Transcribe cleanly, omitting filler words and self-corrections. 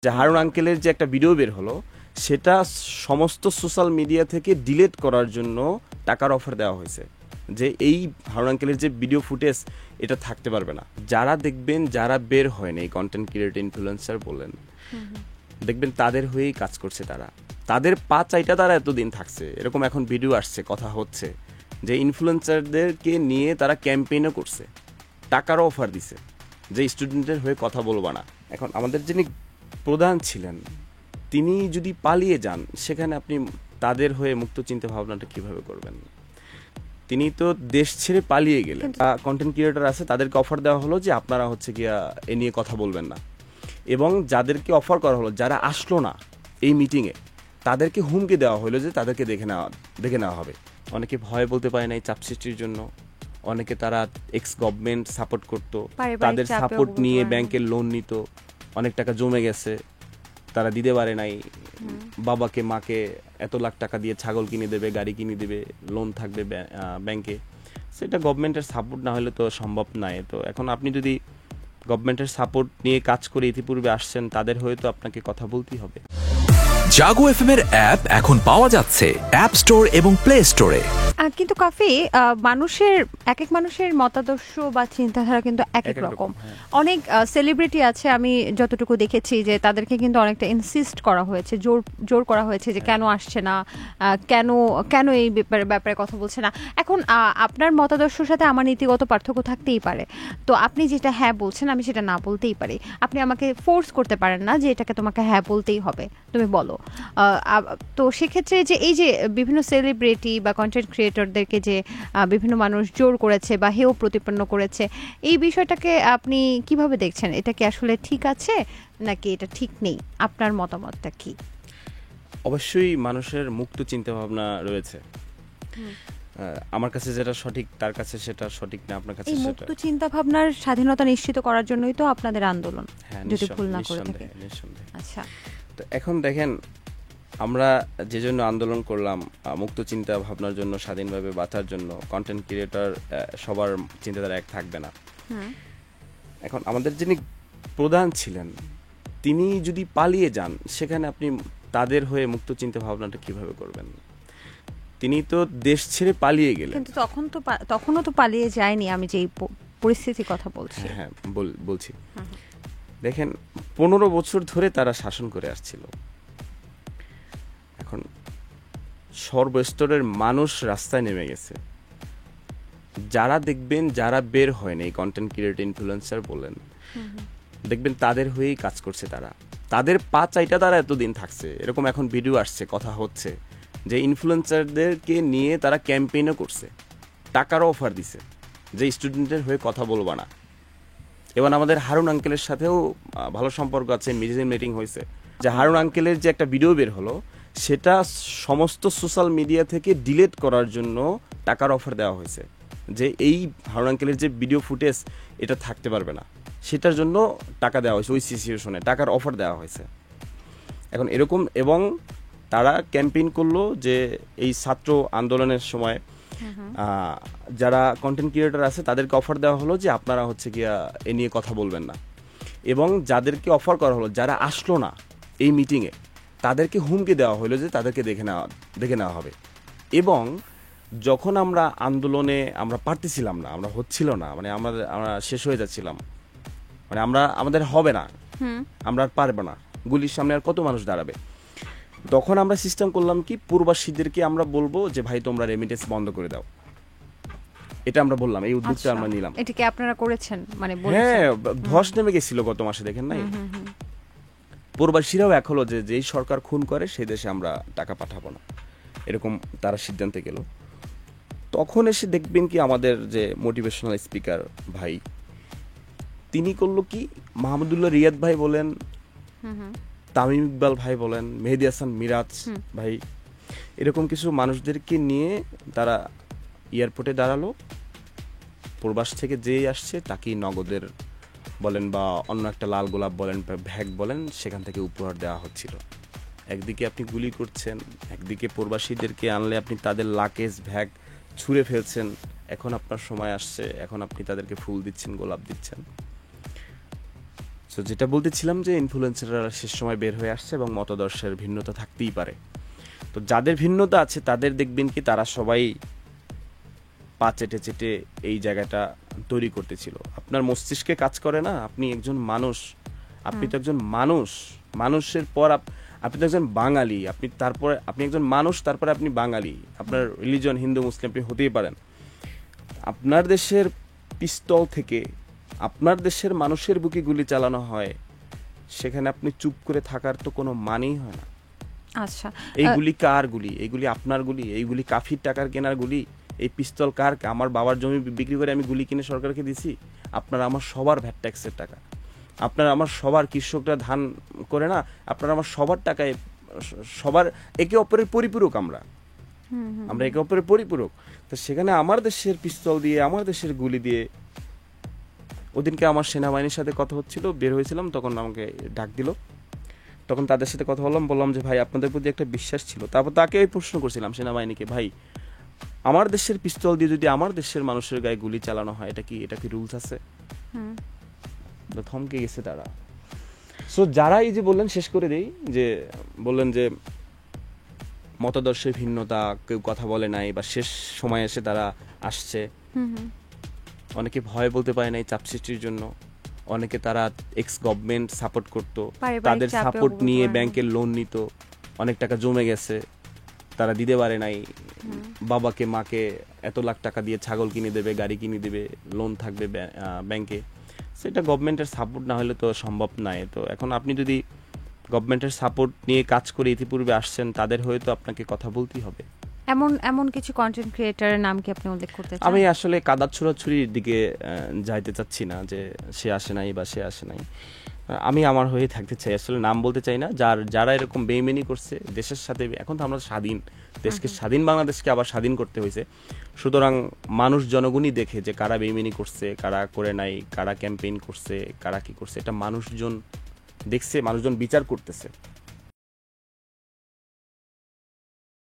যে হারুন আঙ্কেলের যে একটা ভিডিও বের হলো সেটা সমস্ত সোশ্যাল মিডিয়া থেকে ডিলিট করার জন্য টাকার অফার দেওয়া হয়েছে, যে এই হারুন আঙ্কেলের যে ভিডিও ফুটেজ এটা থাকতে পারবে না। যারা দেখবেন যারা বের হয় না, এই কন্টেন্ট ক্রিয়েটর ইনফ্লুয়েন্সার বলেন, দেখবেন তাদের হয়েই কাজ করছে তারা, তাদের পা চাইটা তারা এতদিন থাকছে। এরকম এখন ভিডিও আসছে, কথা হচ্ছে যে ইনফ্লুয়েন্সারদেরকে নিয়ে তারা ক্যাম্পেইনও করছে, টাকারও অফার দিছে যে স্টুডেন্টের হয়ে কথা বলবো না। এখন আমাদের যিনি প্রধান ছিলেন তিনি যদি পালিয়ে যান, সেখানে আপনি তাদের হয়ে মুক্ত চিন্তা ভাবনাটা কিভাবে করবেন? তিনি তো দেশ ছেড়ে পালিয়ে গেলেন। কন্টেন্ট ক্রিয়েটর আছে তাদেরকে অফার দেওয়া হলো যে আপনারা হচ্ছে গিয়া এ নিয়ে কথা বলবেন না, এবং যাদেরকে অফার করা হলো যারা আসলো না এই মিটিংয়ে তাদেরকে হুমকি দেওয়া হলো যে তাদেরকে দেখে নেওয়া হবে। অনেকে ভয় বলতে পারে না এই চাপ সৃষ্টির জন্য, অনেকে তারা এক্স গভর্নমেন্ট সাপোর্ট করতো, তাদের সাপোর্ট নিয়ে ব্যাংকের লোন নিত, অনেক টাকা জমে গেছে, তারা দিতে পারে নাই। বাবাকে মাকে এত লাখ টাকা দিয়ে ছাগল কিনে দেবে, গাড়ি কিনে দেবে, লোন থাকবে ব্যাংকে, সেটা গভর্নমেন্টের সাপোর্ট না হলে তো সম্ভব নয়। তো এখন আপনি যদি গভর্নমেন্টের সাপোর্ট নিয়ে কাজ করে ইতিপূর্বে আসছেন, তাদের হয়ে তো আপনাকে কথা বলতেই হবে। জাগো এফএম এর অ্যাপ এখন পাওয়া যাচ্ছে অ্যাপ স্টোর এবং প্লে স্টোরে। কিন্তু কাফি এক এক মানুষের মতাদর্শ বা চিন্তাধারা কিন্তু এক এক রকম। অনেক সেলিব্রিটি আছে, আমি যতটুকু দেখেছি যে তাদেরকে কিন্তু অনেকটা ইনসিস্ট করা হয়েছে, জোর করা হয়েছে যে কেন আসছে না, কেন এই ব্যাপারে কথা বলছে না। এখন আপনার মতাদর্শের সাথে আমার নীতিগত পার্থক্য থাকতেই পারে, তো আপনি যেটা হ্যাঁ বলছেন আমি সেটা না বলতেই পারি। আপনি আমাকে ফোর্স করতে পারেন না যে এটাকে তোমাকে হ্যাঁ বলতেই হবে, তুমি বলো। তো সেক্ষেত্রে যে এই যে বিভিন্ন সেলিব্রিটি বা কন্টেন্ট ক্রিয়েটরদেরকে যে বিভিন্ন মানুষ জোর করেছে বা হেয় প্রতিপন্ন করেছে, এই বিষয়টাকে আপনি কিভাবে দেখছেন? এটা কি আসলে ঠিক আছে নাকি এটা ঠিক নেই? আপনার মতামতটা কি? অবশ্যই মানুষের মুক্ত চিন্তা ভাবনা রয়েছে। আমার কাছে যেটা সঠিক তার কাছে সেটা সঠিক না, আপনার কাছে এই মুক্ত চিন্তা ভাবনার স্বাধীনতা নিশ্চিত করার জন্যই তো আপনাদের আন্দোলন, যদি ভুল না করে থাকি। আচ্ছা, তো এখন দেখেন, আমরা যে জন্য আন্দোলন করলাম, মুক্ত চিন্তা ভাবনার জন্য, স্বাধীনভাবে বাঁচার জন্য, কন্টেন্ট ক্রিয়েটর সবার চিন্তাধারা এক থাকবে না। এখন আমাদের যিনি প্রধান ছিলেন তিনি যদি পালিয়ে যান, সেখানে আপনি তাদের হয়ে মুক্ত চিন্তা ভাবনাটা কিভাবে করবেন? তিনি তো দেশ ছেড়ে পালিয়ে গেলেন, কিন্তু তখনও তো পালিয়ে যায়নি। আমি যে পরিস্থিতির কথা বলছি, হ্যাঁ বলছি। দেখেন, 15 বছর ধরে তারা শাসন করে আসছিল। এখন সর্বস্তরের মানুষ রাস্তায় নেমে গেছে। যারা দেখবেন যারা বের হয় না, এই কন্টেন্ট ক্রিয়েটর ইনফ্লুয়েন্সার বলেন, দেখবেন তাদের হয়েই কাজ করছে তারা, তাদের পা চাইটা তারা এতদিন থাকছে। এরকম এখন ভিডিও আসছে, কথা হচ্ছে যে ইনফ্লুয়েন্সারদেরকে নিয়ে তারা ক্যাম্পেইনও করছে, টাকারও অফার দিছে যে স্টুডেন্টের হয়ে কথা বলবো না। এবার আমাদের হারুন আঙ্কেলের সাথেও ভালো সম্পর্ক আছে, মিটিং হয়েছে। যে হারুন আঙ্কেলের যে একটা ভিডিও বের হলো সেটা সমস্ত সোশ্যাল মিডিয়া থেকে ডিলিট করার জন্য টাকার অফার দেওয়া হয়েছে, যে এই হারুন আঙ্কেলের যে ভিডিও ফুটেজ এটা থাকতে পারবে না, সেটার জন্য টাকা দেওয়া হয়েছে, ওই সিচুয়েশনে টাকার অফার দেওয়া হয়েছে। এখন এরকম, এবং তারা ক্যাম্পেইন করলো যে এই ছাত্র আন্দোলনের সময় যারা কন্টেন্ট ক্রিয়েটর আছে তাদেরকে অফার দেওয়া হলো যে আপনারা হচ্ছে গিয়া এ নিয়ে কথা বলবেন না, এবং যাদেরকে অফার করা হলো যারা আসলো না এই মিটিংয়ে তাদেরকে হুমকি দেওয়া হলো যে তাদেরকে দেখে নেওয়া হবে। এবং যখন আমরা আন্দোলনে আমরা পারতেছিলাম না, আমরা হচ্ছিল না, মানে আমরা শেষ হয়ে যাচ্ছিলাম, মানে আমাদের হবে না, আমরা আর পারবো না, গুলির সামনে আর কত মানুষ দাঁড়াবে, তখন আমরা সিস্টেম করলাম কি, পূর্বাসীদেরকে আমরা বলবো যে ভাই তোমরা রেমিটেন্স বন্ধ করে দাও। এটা আমরা বললাম, এই উদ্যোগটা আমরা নিলাম। এটা কি আপনারা করেছেন? মানে হ্যাঁ, ধস নেমে গেছিল গত মাসে, দেখেন নাই? পূর্বাসীরাও এক হলো যে যেই সরকার খুন করে সেই দেশে আমরা টাকা পাঠাবো না, এরকম তারা সিদ্ধান্তে গেল। তখন এসে দেখবেন কি আমাদের যে মোটিভেশনাল স্পিকার ভাই, তিনি করলো কি, মাহমুদুল্লাহ রিয়াদ ভাই বলেন, তামিম ইকবাল ভাই বলেন, মেহেদি হাসান মিরাজ ভাই, এরকম কিছু মানুষদেরকে নিয়ে তারা এয়ারপোর্টে দাঁড়ালো। প্রবাস থেকে যেই আসছে তাকেই নগদের বলেন বা অন্য একটা লাল গোলাপ বলেন, ভ্যাগ বলেন, সেখান থেকে উপহার দেওয়া হচ্ছিল। একদিকে আপনি গুলি করছেন, একদিকে প্রবাসীদেরকে আনলে আপনি তাদের লাকেজ ভ্যাগ ছুঁড়ে ফেলছেন। এখন আপনার সময় আসছে, এখন আপনি তাদেরকে ফুল দিচ্ছেন, গোলাপ দিচ্ছেন। তো যেটা বলতেছিলাম যে ইনফ্লুয়েন্সাররা শেষ সময় বের হয়ে আসছে এবং মতাদর্শের ভিন্নতা থাকতেই পারে। তো যাদের ভিন্নতা আছে তাদের দেখবেন কি তারা সবাই পা চেটে চেটে এই জায়গাটা তৈরি করতেছিল। আপনার মস্তিষ্কে কাজ করে না, আপনি একজন মানুষ, আপনি তো একজন মানুষ, মানুষের পর আপনি তো একজন বাঙালি, আপনি একজন মানুষ, তারপরে আপনি বাঙালি, আপনার রিলিজন হিন্দু মুসলিম আপনি হতেই পারেন। আপনার দেশের পিস্তল থেকে আপনার দেশের মানুষের বুকে গুলি চালানো হয়, সেখানে আপনি চুপ করে থাকার তো কোনো মানেই হয় না। আচ্ছা, এইগুলি কার গুলি? এইগুলি আপনার গুলি? এইগুলি কাফির টাকার কেনার গুলি? এই পিস্তল কার? আমার বাবার জমি বিক্রি করে আমি গুলি কিনে সরকারকে দিছি? আপনার আমার সবার ভ্যাট ট্যাক্সের টাকা, আপনার আমার সবার, কৃষকরা ধান করে না, আপনার আমার সবার টাকায়, সবার একে অপরের পরিপূরক, আমরা একে অপরের পরিপূরক। তো সেখানে আমার দেশের পিস্তল দিয়ে, আমার দেশের গুলি দিয়ে, ওদিনকে আমার সেনাবাহিনীর সাথে কথা হচ্ছিল, বের হয়েছিলাম, তখন আমাকে ডাক দিল, তখন তাদের সাথে কথা বললাম যে ভাই আপনাদের প্রতি একটা বিশ্বাস ছিল। তারপর তাকে ওই প্রশ্ন করছিলাম সেনাবাহিনীকে, ভাই আমার দেশের পিস্তল দিয়ে যদি আমার দেশের মানুষের গায়ে গুলি চালানো হয়, এটা কি রুলস আছে? থমকে গেছে তারা। সো যারা এই যে বললেন, শেষ করে দেই, যে বললেন যে মতাদর্শের ভিন্নতা, কেউ কথা বলে নাই বা শেষ সময় এসে তারা আসছে, অনেকে ভয় বলতে পারে নাই চাপ সৃষ্টির জন্য, অনেকে তারা এক্স গভর্নমেন্ট সাপোর্ট করতো, তাদের সাপোর্ট নিয়ে ব্যাংকের লোন নিত, অনেক টাকা জমে গেছে, তারা দিতে পারে নাই, বাবাকে মাকে এত লাখ টাকা দিয়ে ছাগল কিনে দেবে, গাড়ি কিনে দেবে, লোন থাকবে ব্যাংকে, সেটা গভর্নমেন্টের সাপোর্ট না হলে তো সম্ভব নয়। তো এখন আপনি যদি গভর্নমেন্টের সাপোর্ট নিয়ে কাজ করে ইতিপূর্বে আসছেন, তাদের হয়ে তো আপনাকে কথা বলতেই হবে। এমন কিছু কন্টেন্ট ক্রিয়েটরের নাম কি আপনি উল্লেখ করতে চান? আমি আসলে কাদা ছোড়াছুরির দিকে যাইতে চাচ্ছি না, যে সে আসে নাই বা সে আসে নাই, আমি আমার হয়ে থাকতে চাই, আসলে নাম বলতে চাই না। যারা এরকম বেইমানি করছে দেশের সাথে, এখন তো আমরা স্বাধীন দেশকে, স্বাধীন বাংলাদেশকে আবার স্বাধীন করতে হয়েছে, সুতরাং মানুষ জনগণই দেখে যে কারা বেইমানি করছে, কারা করে নাই, কারা ক্যাম্পেইন করছে, কারা কি করছে, এটা মানুষজন দেখছে, মানুষজন বিচার করতেছে।